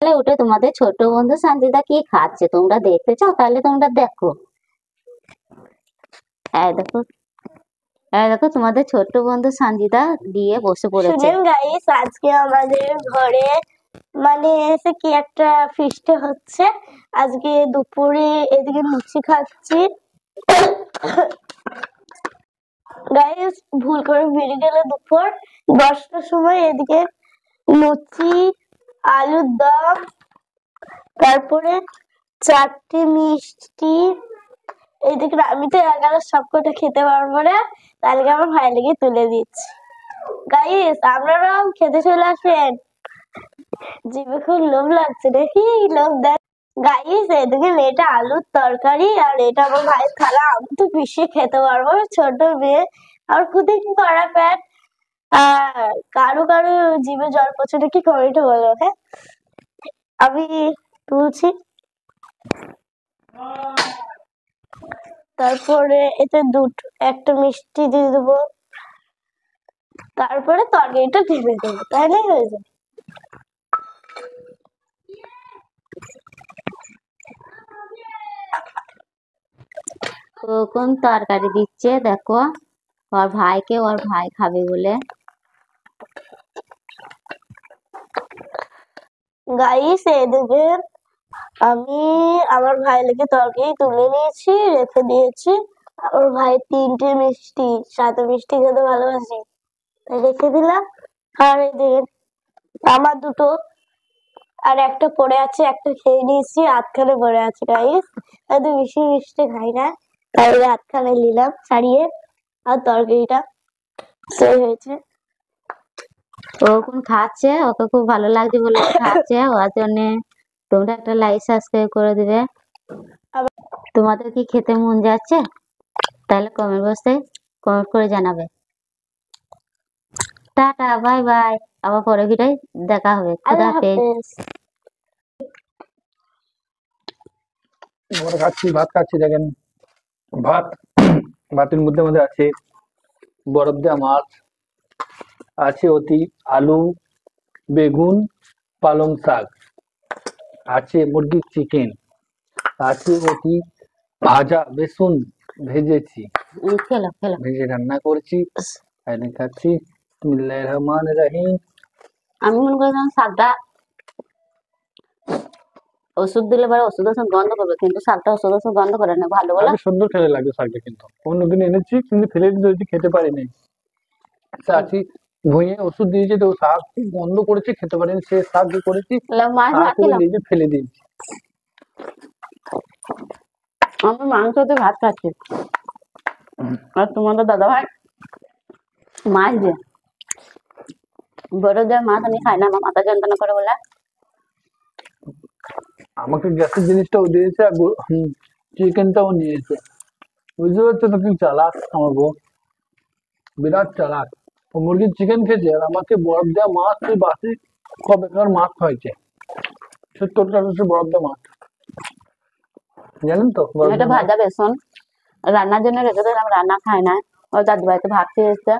তাহলে ওটা তোমাদের ছোট বন্ধু সঞ্জিতা কি খাচ্ছে তোমরা দেখতে চাও? তাহলে তোমরা দেখো। এই দেখো, এই দেখো তোমাদের ছোট্ট বন্ধু সঞ্জিতা দিয়ে বসে পড়েছে। শুনেন গাইস, আজকে আমাদের ঘরে মানে এসে কি একটা ফিস্ট হচ্ছে। আজকে দুপুরে এদিকে লুচি খাচ্ছি। গাইস ভুল করে বেরিয়ে গেল দুপুর 10টার সময়। এদিকে লুচি, আলুর দম, তারপরে 4টে মিষ্টি। এইদিকে আমি তো একারা সবকটা খেতে পারবো না, তাহলে আমার ভাই লেগে তুলে দিচ্ছি। গাইস আপনারাও খেতে চলে আসেন, জিভে খুব লোভ লাগছে, দেখি লোভ দেখ। গাইস এদিকে এটা আলুর তরকারি আর এটা আমার ভাইয়ের থালা। আমি তো পিষে খেতে পারবো না, ছোট মেয়ে আর খুদে কি করা প্যাট। আর কারো কারো জিভে জল পড়ছে নাকি কমেন্টে বলো, হ্যাঁ। আমি তুলছি, তারপরে এতে একটা মিষ্টি দিয়ে দেবো, তারপরে তরকারিটা ঢেলে দেবো, তাহলে হয়ে যাবে। কোন তরকারি দিচ্ছে দেখো, ওর ভাইকে, ওর ভাই খাবে বলে। গাইস এদিকে আমি আমার ভাই লেগে তরকারি তুলে নিয়েছি, রেখে দিয়েছি। ওর ভাই 3টে মিষ্টি, সাথে মিষ্টি খেতে ভালোবাসে, তাই রেখে দিলাম। আর এদিকে আমার দুটো আর একটা পড়ে আছে, একটা খেয়ে নিয়েছি, আধখানে পড়ে আছে। গাইস আমি বেশি মিষ্টি খাই না, তাই আধখানে নিলাম ছাড়িয়ে। আর তরকারিটা সেই হয়েছে। ও কোন খাচ্ছে, ওকে খুব ভালো লাগছে বলে খাচ্ছে, ওর জন্য তোমরা একটা লাইক সাবস্ক্রাইব করে দিবে। তোমাদের কি খেতে মন যাচ্ছে? তাহলে কমেন্ট বক্সে কমেন্ট করে জানাবে। টাটা, বাই বাই, আবার পরে ভিডিও দেখা হবে। খুদা হাফেজ। আমরা খাচ্ছি, ভাত খাচ্ছি, দেখেন ভাত। ভাতের মধ্যে আমাদের আছে বরফ দেওয়া মাছ, আছে অতি আলু, বেগুন, পালং শাক, আছে মুরগির চিকেন, আছে অতি ভাজা বেসন ভেজেছি, খেলো খেলো। ভেজে রান্না করেছি, এনে খাচ্ছি। বিসমিল্লাহির রহমানির রহিম। আমি মনে করছিলাম শাকটা ওষুধ দিলে পরে ওষুধ গন্ধ করবে, কিন্তু শাকটা ওষুধ গন্ধ করে না, ভালো বলো। আগে সুন্দর খেতে লাগে শাকটা, কিন্তু অন্যদিন এনেছি কিন্তু ফেলে দিয়েছি, খেতে পারিনি। চাচি ভুঁইয়ে ওষুধ দিয়েছে তো শাক খুব গন্ধ করেছে, খেতে পারিনি। সে শাক কি করেছি, মাছ শাক ভাত করে খেলাম, নিজে ফেলে দিয়েছি। আমি মাংস দিয়ে ভাত খাচ্ছি, আর তোমাদের দাদা ভাই মাছ দিয়ে। বড় দেওয়া মাছ আমি খাই না, আমার মাথা যন্ত্রণা করে বলে। আমাকে গ্যাসের জিনিসটাও দিয়েছে আর চিকেনটাও নিয়েছে। বুঝতে পারছো তো কি চালাক আমার বউ, বিরাট চালাক। ও মুরগির চিকেন খেয়েছে আর আমাকে বরফ দেওয়া মাছ, সেই বাসি কবেকার মাছ খাইছে। 70 টাকা সে বরফ দেওয়া মাছ, জানেন তো বরফ এটা দেওয়া মাছ। ভাজা বেসন রান্নার জন্য রেখে দিলাম, রান্না খাই না। ওর দাদু বাড়িতে ভাত খেয়ে এসছে,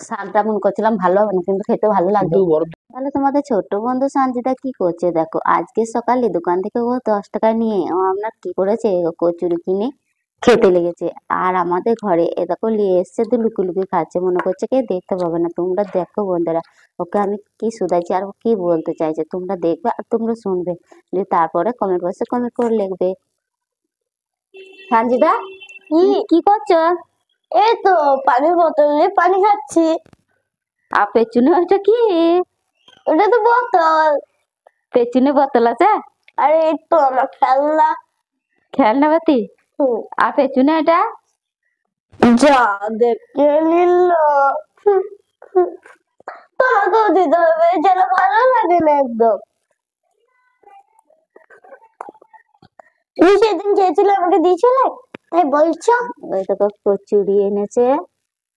শাকটা মনে করছিলাম ভালো হবে না, কিন্তু খেতে ভালো লাগবে। কিন্তু বরফ তাহলে তোমাদের ছোট্ট বন্ধু সঞ্জিতা কি করছে দেখো। আজকে সকালে দোকান থেকে ও 10 টাকা নিয়ে ও আপনার কি করেছে, কচুরি কিনে খেতে লেগেছে। আর আমাদের ঘরে এ দেখো নিয়ে এসছে, তো লুকি লুকি খাচ্ছে, মনে করছে কে দেখতে পাবে না। তোমরা দেখো বন্ধুরা, ওকে আমি কি শুধাইছি আর ও কি বলতে চাইছে, তোমরা দেখবে আর তোমরা শুনবে, যে তারপরে কমেন্ট বক্সে কমেন্ট করে লিখবে। সঞ্জিতা কি করছো? এই তো পানির বোতল নিয়ে পানি খাচ্ছি। আর পেছনে ওটা কি? ওটা তো বোতল। পেছনে বোতল আছে? আরে এই তো আমার খেলনা। খেলনা বাতি? আর পেছনে এটা যা দেখে নিল, তোমাকেও দিতে হবে, যেন ভালো লাগে না একদম। তুমি সেদিন খেয়েছিলে, আমাকে দিয়েছিলে, তাই বলছো? ওই দেখো কচুরি এনেছে,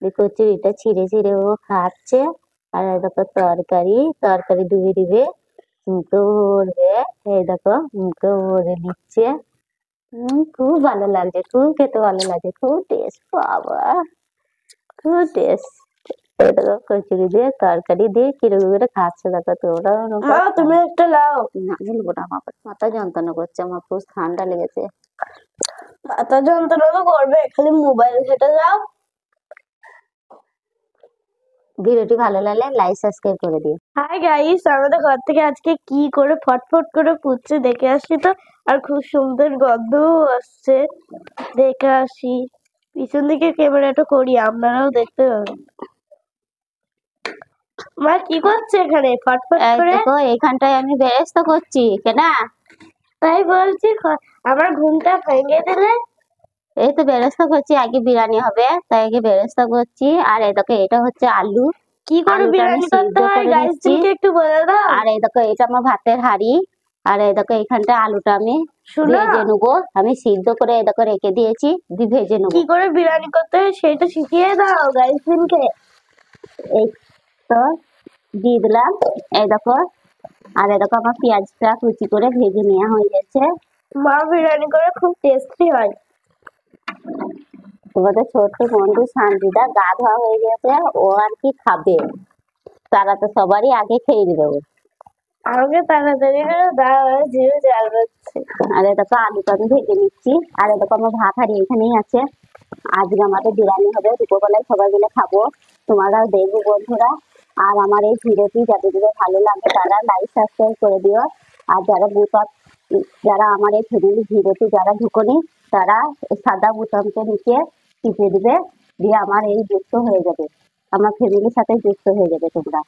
এই কচুরিটা ছিঁড়ে ছিঁড়ে ও খাচ্ছে। আর এই দেখো তরকারি, তরকারি ডুবে ডুবে মুখে ভরবে, এই দেখো মুখে ভরে দিচ্ছে। খুব ভালো লাগছে, খুব খেতে ভালো লাগছে, খুব টেস্ট, বাবা খুব টেস্ট। এই দেখো কচুরি দিয়ে তরকারি দিয়ে কিরকম করে খাচ্ছে দেখো তোমরা মা তুমি একটা লাও। না বলবো না, আমার মাথা যন্ত্রণা করছে, আমার পুরো ঠান্ডা লেগেছে। মাথা যন্ত্রণা তো করবে, খালি মোবাইল ঘেটে যাও। ভিডিওটি ভালো লাগলে লাইক সাবস্ক্রাইব করে দিও। হাই গাইস, আমাদের ঘর থেকে আজকে কি করে ফটফট করে ফুটছে দেখে আসি তো। আর খুব সুন্দর গন্ধ আসছে, দেখে আসি। পিছন দিকে ক্যামেরাটা করি, আপনারাও দেখতে পাবেন। মা কি করছে এখানে ফটফট এই করে? দেখো এইখানটায় আমি বেরেস্তা করছি কেনা। তাই বলছি, আমার ঘুমটা ভেঙে দিলে। এই তো বেরেস্তা করছি, আগে বিরিয়ানি হবে তাই আগে বেরেস্তা করছি। আর এই দেখো এটা হচ্ছে আলু, কি করে আলুটা আমি বিরিয়ানি করতে সিদ্ধ হয় করে গাইস, নিচ্ছি। তুমি একটু বলে দাও। আর এই দেখো এটা আমার ভাতের হাঁড়ি। আর এই দেখো এইখানটা আলুটা আমি শোনো, ভেজে নেবো, আমি সিদ্ধ করে এই দেখো রেখে দিয়েছি, দিয়ে ভেজে নেবো। কি করে বিরিয়ানি করতে হয় সেটা শিখিয়ে দাও গাইসকে। এই তো দিয়ে দিলাম, এই দেখো। আর এই দেখো আমার পেঁয়াজটা কুচি করে ভেজে নেওয়া হয়ে গেছে। মা বিরিয়ানি করে খুব টেস্টি হয়। তোমাদের ছোট্ট বন্ধু সানজিদা গা ধোয়া হয়ে গেছে, ও আর কি খাবে, তারা তো সবারই আগে খেয়ে দেবে। আমাকে তাড়াতাড়ি করে দাও, জিভে জাল হচ্ছে। আর এই দেখো আলুটা আমি ভেজে নিচ্ছি। আর এই দেখো আমার ভাত হাঁড়ি এখানেই আছে। আজকে আমাদের বিরিয়ানি হবে, দুপুরবেলায় সবাই মিলে খাবো, তোমরাও দেখবে বন্ধুরা। আর আমার এই ভিডিওটি যাদের ভালো লাগে তারা লাইক সাবস্ক্রাইব করে দিও। আর যারা আমার এই ভিডিওটি যারা ঢুকনি, তারা সাদা বুতামকে নিচে টিপে দিবে, দিয়ে আমার এই যুক্ত হয়ে যাবে, আমার ফ্যামিলির সাথে যুক্ত হয়ে যাবে তোমরা।